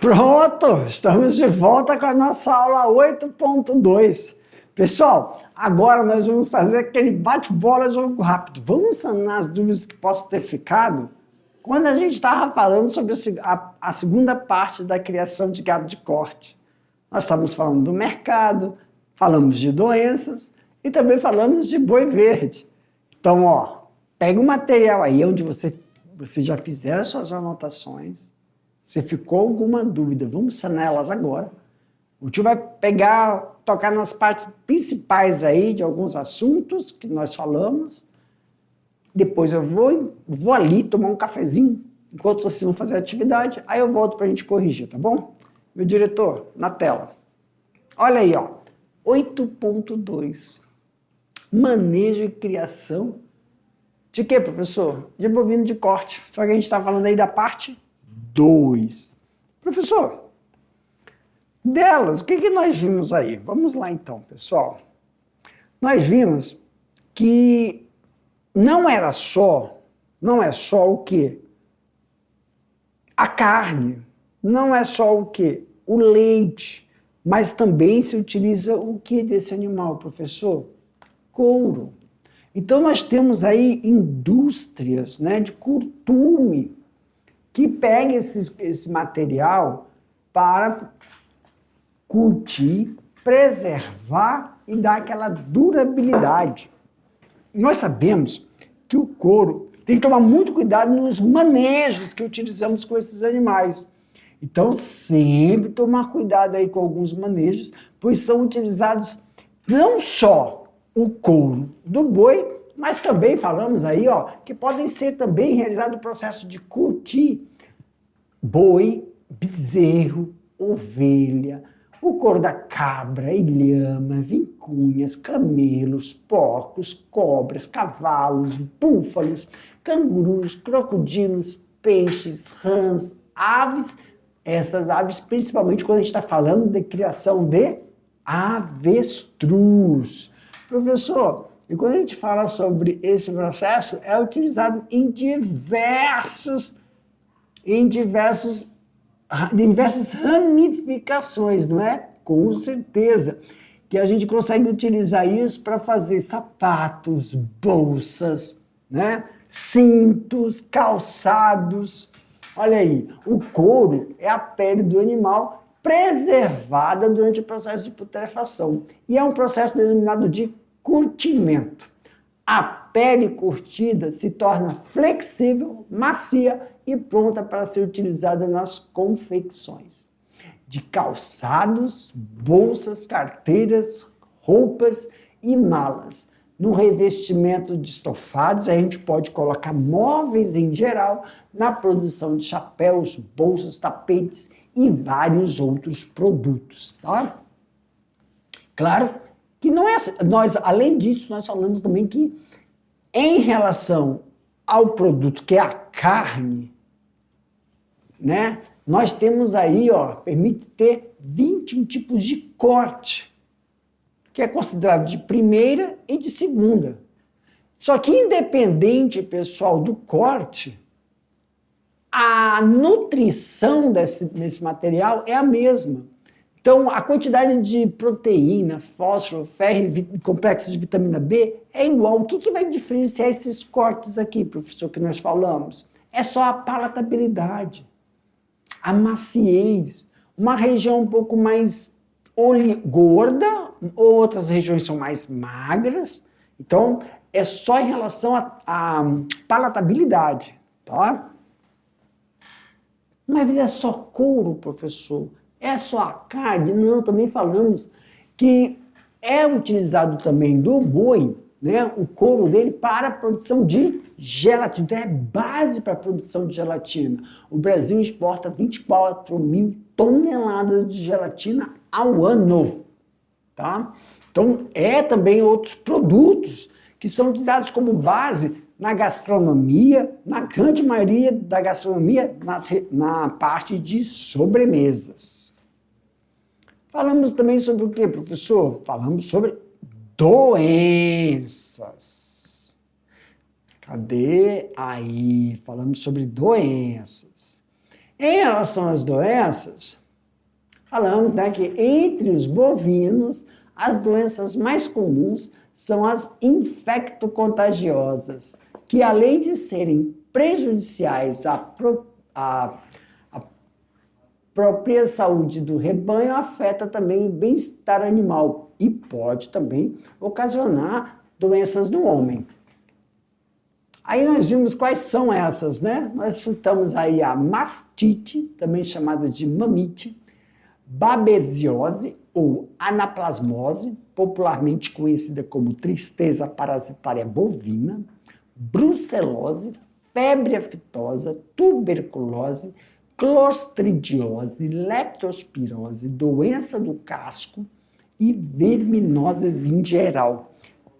Pronto, estamos de volta com a nossa aula 8.2. Pessoal, agora nós vamos fazer aquele bate-bola jogo rápido. Vamos sanar as dúvidas que possam ter ficado quando a gente estava falando sobre a segunda parte da criação de gado de corte. Nós estávamos falando do mercado, falamos de doenças e também falamos de boi verde. Então, pega o material aí onde você já fizeram as suas anotações. Se ficou alguma dúvida, vamos sanar elas agora. O tio vai tocar nas partes principais aí de alguns assuntos que nós falamos. Depois eu vou ali tomar um cafezinho, enquanto vocês vão fazer a atividade, aí eu volto para a gente corrigir, tá bom? Meu diretor, na tela. Olha aí, 8.2. Manejo e criação de quê, professor? De bovino de corte. Só que a gente está falando aí da parte 2. Professor, delas, o que nós vimos aí? Vamos lá então, pessoal. Nós vimos que não é só o quê? A carne, não é só o quê? O leite, mas também se utiliza o que desse animal, professor? Couro. Então nós temos aí indústrias, de curtume, que pega esse material para curtir, preservar e dar aquela durabilidade. Nós sabemos que o couro tem que tomar muito cuidado nos manejos que utilizamos com esses animais. Então, sempre tomar cuidado aí com alguns manejos, pois são utilizados não só o couro do boi, mas também falamos aí, que podem ser também realizado o processo de curtir boi, bezerro, ovelha, o couro da cabra, ilhama, vincunhas, camelos, porcos, cobras, cavalos, búfalos, cangurus, crocodilos, peixes, rãs, aves. Essas aves, principalmente quando a gente está falando de criação de avestruz. Professor, e quando a gente fala sobre esse processo, é utilizado em diversas ramificações, não é? Com certeza que a gente consegue utilizar isso para fazer sapatos, bolsas, cintos, calçados. Olha aí, o couro é a pele do animal preservada durante o processo de putrefação e é um processo denominado de curtimento. A pele curtida se torna flexível, macia e pronta para ser utilizada nas confecções de calçados, bolsas, carteiras, roupas e malas. No revestimento de estofados, a gente pode colocar móveis em geral, na produção de chapéus, bolsas, tapetes e vários outros produtos, tá? Claro que além disso, nós falamos também que em relação ao produto que é a carne, nós temos aí, permite ter 21 tipos de corte, que é considerado de primeira e de segunda. Só que independente, pessoal, do corte, a nutrição desse material é a mesma. Então, a quantidade de proteína, fósforo, ferro e complexo de vitamina B é igual. O que vai diferenciar esses cortes aqui, professor, que nós falamos? É só a palatabilidade, a maciez, uma região um pouco mais gorda, outras regiões são mais magras. Então, é só em relação à palatabilidade, tá? Mas é só couro, professor? É só a carne? Não, também falamos que é utilizado também do boi, o couro dele para a produção de gelatina. Então é base para a produção de gelatina. O Brasil exporta 24 mil toneladas de gelatina ao ano, tá? Então também outros produtos que são utilizados como base na gastronomia, na grande maioria da gastronomia, na parte de sobremesas. Falamos também sobre o quê, professor? Falamos sobre doenças. Cadê aí? Falamos sobre doenças. Em relação às doenças, falamos, né, que entre os bovinos, as doenças mais comuns são as infectocontagiosas, que além de serem prejudiciais à própria saúde do rebanho, afeta também o bem-estar animal e pode também ocasionar doenças no homem. Aí nós vimos quais são essas, né? Nós citamos aí a mastite, também chamada de mamite, babesiose ou anaplasmose, popularmente conhecida como tristeza parasitária bovina, brucelose, febre aftosa, tuberculose, clostridiose, leptospirose, doença do casco e verminoses em geral.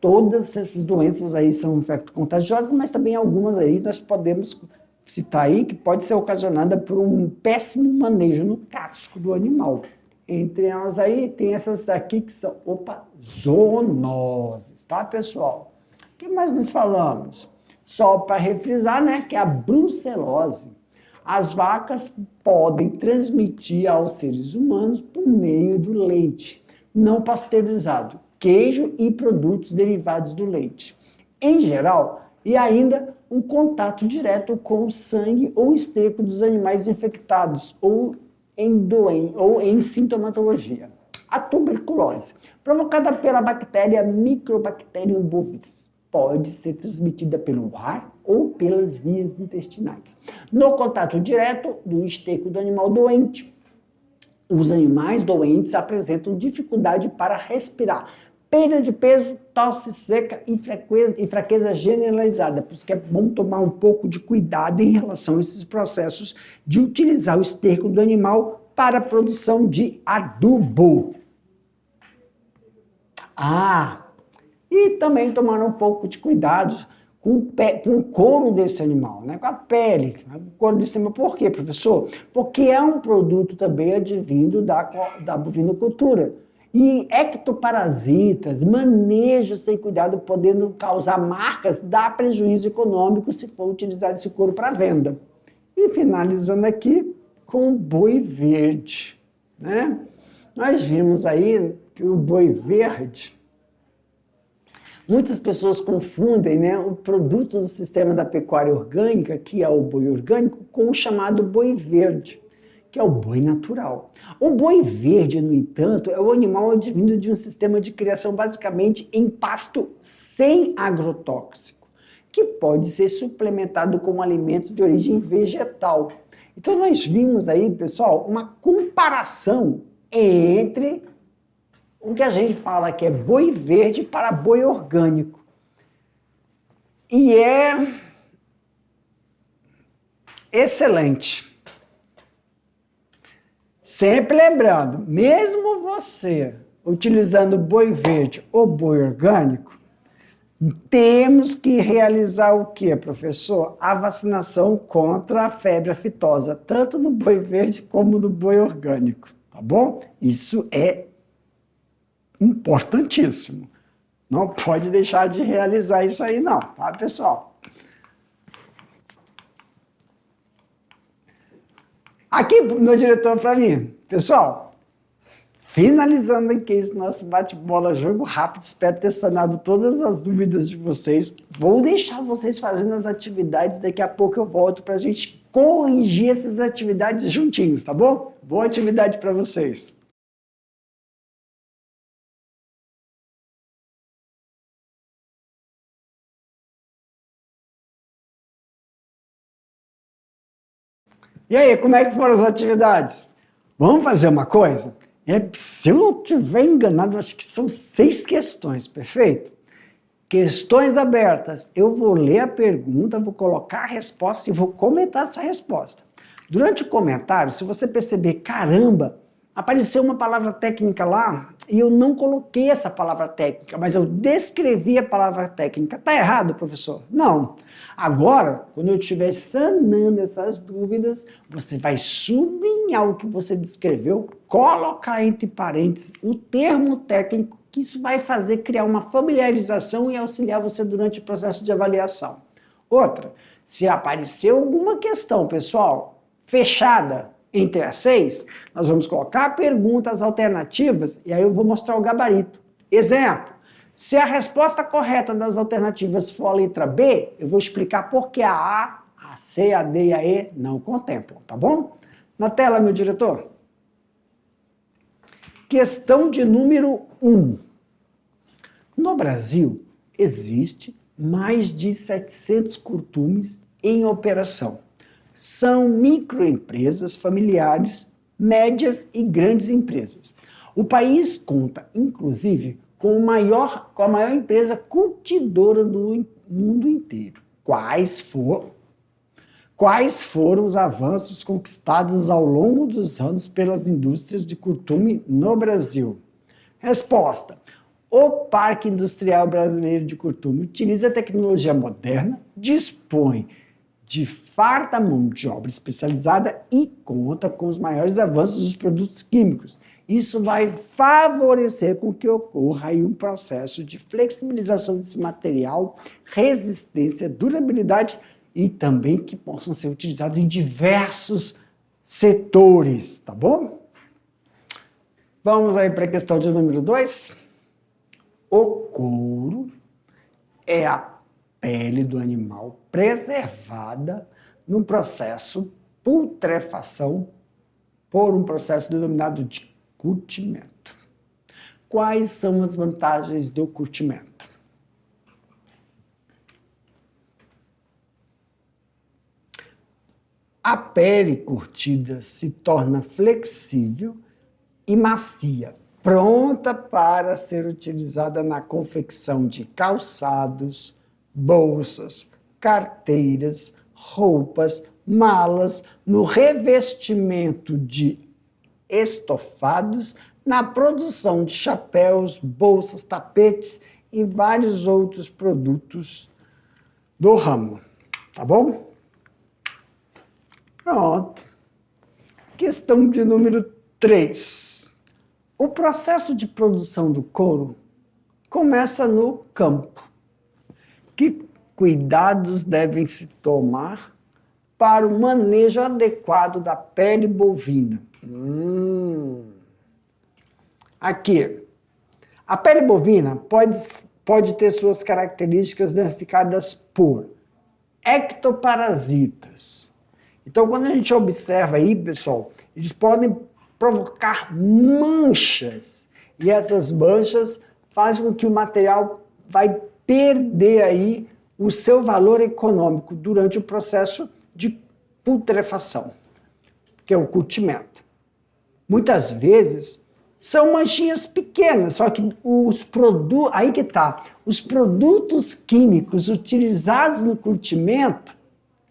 Todas essas doenças aí são infecto-contagiosas, mas também algumas aí nós podemos citar aí que pode ser ocasionada por um péssimo manejo no casco do animal. Entre elas aí tem essas daqui que são, zoonoses, tá, pessoal? O que mais nós falamos? Só para refrisar, né, que a brucelose. As vacas podem transmitir aos seres humanos por meio do leite não pasteurizado, queijo e produtos derivados do leite. Em geral, e ainda um contato direto com o sangue ou esterco dos animais infectados ou em sintomatologia. A tuberculose, provocada pela bactéria Microbacterium bovis, pode ser transmitida pelo ar ou pelas vias intestinais. No contato direto do esterco do animal doente, os animais doentes apresentam dificuldade para respirar, perda de peso, tosse seca e fraqueza generalizada. Por isso que é bom tomar um pouco de cuidado em relação a esses processos de utilizar o esterco do animal para a produção de adubo. E também tomar um pouco de cuidado com o couro desse animal, né? Com a pele, com o couro de cima. Por quê, professor? Porque é um produto também advindo da bovinocultura. E ectoparasitas, manejo sem cuidado, podendo causar marcas, dá prejuízo econômico se for utilizar esse couro para venda. E finalizando aqui com o boi verde, né? Nós vimos aí que o boi verde, muitas pessoas confundem, né, o produto do sistema da pecuária orgânica, que é o boi orgânico, com o chamado boi verde, que é o boi natural. O boi verde, no entanto, é o animal advindo de um sistema de criação basicamente em pasto sem agrotóxico, que pode ser suplementado com alimento de origem vegetal. Então nós vimos aí, pessoal, uma comparação entre o que a gente fala que é boi verde para boi orgânico. E é excelente. Sempre lembrando, mesmo você utilizando boi verde ou boi orgânico, temos que realizar o quê, professor? A vacinação contra a febre aftosa, tanto no boi verde como no boi orgânico, tá bom? Isso é importantíssimo. Não pode deixar de realizar isso aí não, tá, pessoal? Aqui, meu diretor, para mim. Pessoal, finalizando aqui esse nosso bate-bola, jogo rápido, espero ter sanado todas as dúvidas de vocês. Vou deixar vocês fazendo as atividades, daqui a pouco eu volto para a gente corrigir essas atividades juntinhos, tá bom? Boa atividade para vocês. E aí, como é que foram as atividades? Vamos fazer uma coisa? Se eu não estiver enganado, acho que são 6 questões, perfeito? Questões abertas. Eu vou ler a pergunta, vou colocar a resposta e vou comentar essa resposta. Durante o comentário, se você perceber, caramba, apareceu uma palavra técnica lá e eu não coloquei essa palavra técnica, mas eu descrevi a palavra técnica. Está errado, professor? Não. Agora, quando eu estiver sanando essas dúvidas, você vai sublinhar o que você descreveu, colocar entre parênteses o termo técnico, que isso vai fazer criar uma familiarização e auxiliar você durante o processo de avaliação. Outra, se aparecer alguma questão, pessoal, fechada entre as 6, nós vamos colocar perguntas alternativas e aí eu vou mostrar o gabarito. Exemplo, se a resposta correta das alternativas for a letra B, eu vou explicar por que a C, a D e a E não contemplam, tá bom? Na tela, meu diretor. Questão de número 1. No Brasil, existe mais de 700 curtumes em operação. São microempresas familiares, médias e grandes empresas. O país conta, inclusive, com a maior empresa curtidora do mundo inteiro. Quais foram os avanços conquistados ao longo dos anos pelas indústrias de curtume no Brasil? Resposta. O Parque Industrial Brasileiro de Curtume utiliza tecnologia moderna, dispõe de farta mão de obra especializada e conta com os maiores avanços dos produtos químicos. Isso vai favorecer com que ocorra aí um processo de flexibilização desse material, resistência, durabilidade e também que possam ser utilizados em diversos setores, tá bom? Vamos aí para a questão de número 2. O couro é a pele do animal preservada no processo putrefação por um processo denominado de curtimento. Quais são as vantagens do curtimento? A pele curtida se torna flexível e macia, pronta para ser utilizada na confecção de calçados, bolsas, carteiras, roupas, malas, no revestimento de estofados, na produção de chapéus, bolsas, tapetes e vários outros produtos do ramo. Tá bom? Pronto. Questão de número 3. O processo de produção do couro começa no campo. Que cuidados devem se tomar para o manejo adequado da pele bovina? Aqui, a pele bovina pode ter suas características identificadas por ectoparasitas. Então, quando a gente observa aí, pessoal, eles podem provocar manchas. E essas manchas fazem com que o material vai perder aí o seu valor econômico durante o processo de putrefação, que é o curtimento. Muitas vezes são manchinhas pequenas, só que os produtos químicos utilizados no curtimento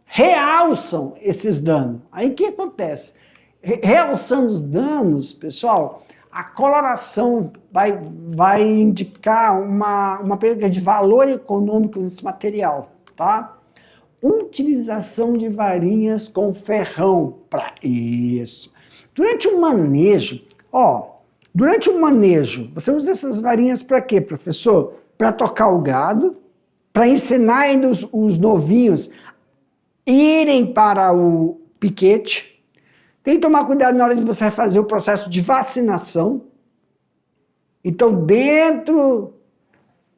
realçam esses danos. Aí o que acontece? Realçando os danos, pessoal, a coloração vai indicar uma perda de valor econômico nesse material, tá? Utilização de varinhas com ferrão para isso. Durante o manejo, você usa essas varinhas para quê, professor? Para tocar o gado, para ensinar ainda os novinhos irem para o piquete. Tem que tomar cuidado na hora de você fazer o processo de vacinação. Então, dentro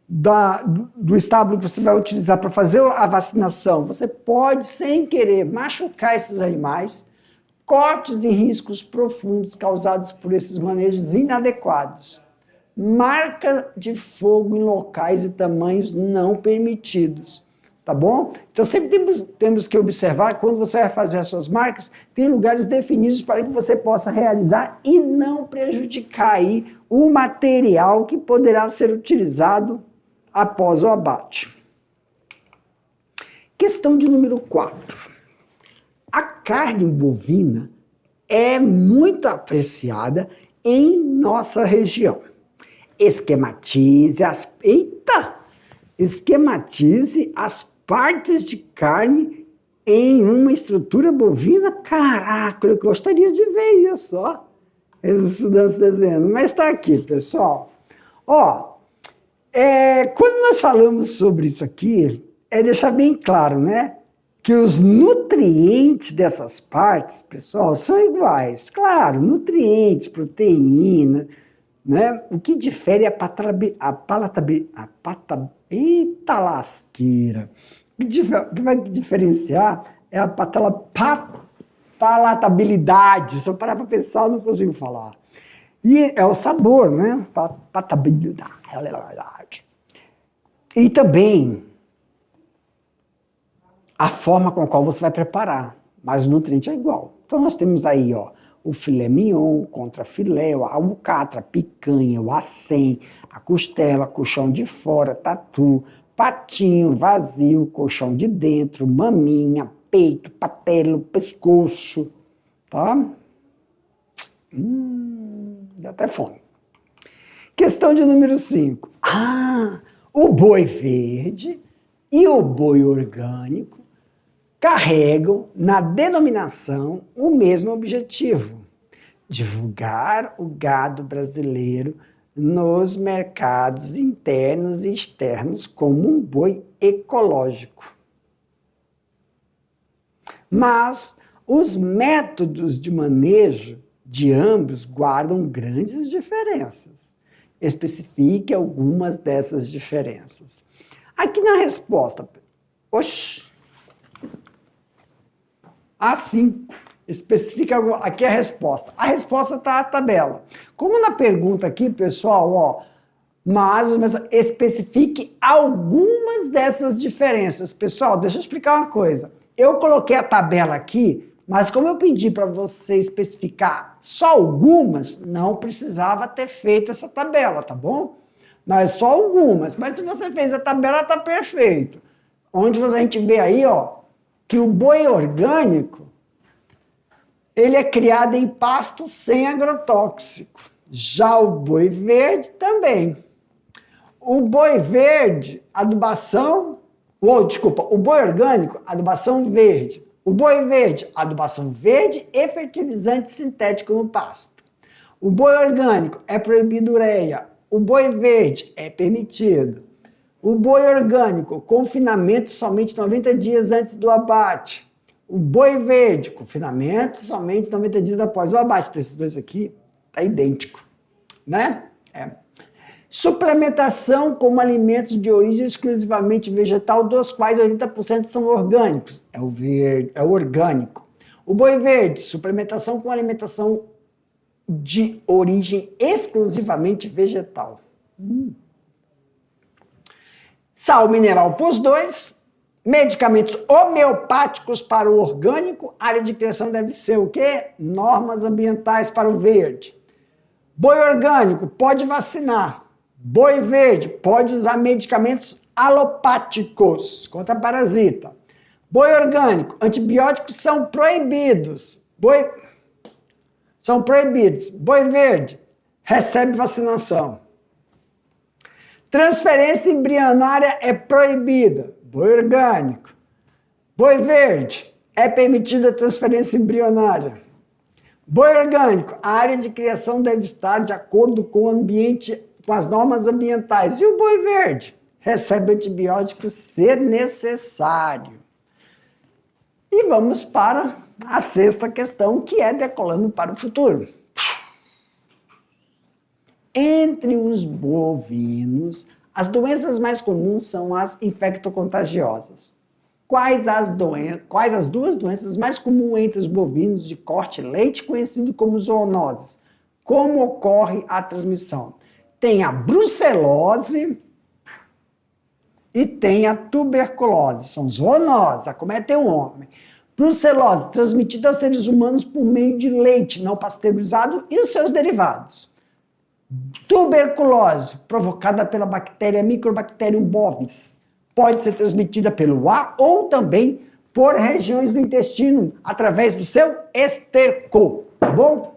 do estábulo que você vai utilizar para fazer a vacinação, você pode, sem querer, machucar esses animais, cortes e riscos profundos causados por esses manejos inadequados, marca de fogo em locais e tamanhos não permitidos. Tá bom? Então sempre temos que observar, quando você vai fazer as suas marcas, tem lugares definidos para que você possa realizar e não prejudicar aí o material que poderá ser utilizado após o abate. Questão de número 4. A carne bovina é muito apreciada em nossa região. Esquematize as partes de carne em uma estrutura bovina. Caraca, eu gostaria de ver isso, ó. Esses estudantes desenhando. Mas está aqui, pessoal. Quando nós falamos sobre isso aqui, é deixar bem claro, né? que os nutrientes dessas partes, pessoal, são iguais. Claro, nutrientes, proteína, né? O que difere é eita lasqueira. O que vai diferenciar é a palatabilidade. Se eu parar para pensar, eu não consigo falar. E é o sabor, né? Palatabilidade. E também a forma com a qual você vai preparar, mas o nutriente é igual. Então nós temos aí, ó, o filé mignon, contra filé, a alcatra, a picanha, o acém, a costela, colchão de fora, tatu, patinho, vazio, colchão de dentro, maminha, peito, patelo, pescoço, tá? Dá até fome. Questão de número 5. O boi verde e o boi orgânico carregam na denominação o mesmo objetivo: divulgar o gado brasileiro nos mercados internos e externos como um boi ecológico. Mas os métodos de manejo de ambos guardam grandes diferenças. Especifique algumas dessas diferenças. Aqui na resposta, sim, especifica aqui a resposta. A resposta está na tabela. Como na pergunta aqui, pessoal, ó, mas especifique algumas dessas diferenças. Pessoal, deixa eu explicar uma coisa. Eu coloquei a tabela aqui, mas como eu pedi para você especificar só algumas, não precisava ter feito essa tabela, tá bom? Mas só algumas. Mas se você fez a tabela, tá perfeito. Onde a gente vê aí, ó, que o boi orgânico, ele é criado em pasto sem agrotóxico. Já o boi verde também. O boi verde, adubação... o boi orgânico, adubação verde. O boi verde, adubação verde e fertilizante sintético no pasto. O boi orgânico é proibido ureia. O boi verde é permitido. O boi orgânico, confinamento somente 90 dias antes do abate. O boi verde, confinamento somente 90 dias após o abate. Desses dois aqui, tá idêntico, né? Suplementação como alimentos de origem exclusivamente vegetal, dos quais 80% são orgânicos. É o orgânico. O boi verde, suplementação com alimentação de origem exclusivamente vegetal. Sal mineral para os dois. Medicamentos homeopáticos para o orgânico. Área de criação deve ser o quê? Normas ambientais para o verde. Boi orgânico pode vacinar. Boi verde pode usar medicamentos alopáticos contra parasita. Boi orgânico, antibióticos são proibidos. São proibidos. Boi verde recebe vacinação. Transferência embrionária é proibida. Boi orgânico. Boi verde é permitida a transferência embrionária. Boi orgânico, a área de criação deve estar de acordo com o ambiente, com as normas ambientais. E o boi verde recebe antibióticos se necessário. E vamos para a sexta questão, que é decolando para o futuro. Entre os bovinos, as doenças mais comuns são as infectocontagiosas. Quais as duas doenças mais comuns entre os bovinos de corte leite, conhecido como zoonoses? Como ocorre a transmissão? Tem a brucelose e tem a tuberculose. São zoonoses, acomete o homem. Brucelose, transmitida aos seres humanos por meio de leite não pasteurizado e os seus derivados. Tuberculose, provocada pela bactéria Microbacterium bovis. Pode ser transmitida pelo ar ou também por regiões do intestino, através do seu esterco, tá bom?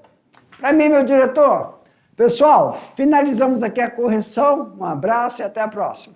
Para mim, meu diretor. Pessoal, finalizamos aqui a correção. Um abraço e até a próxima.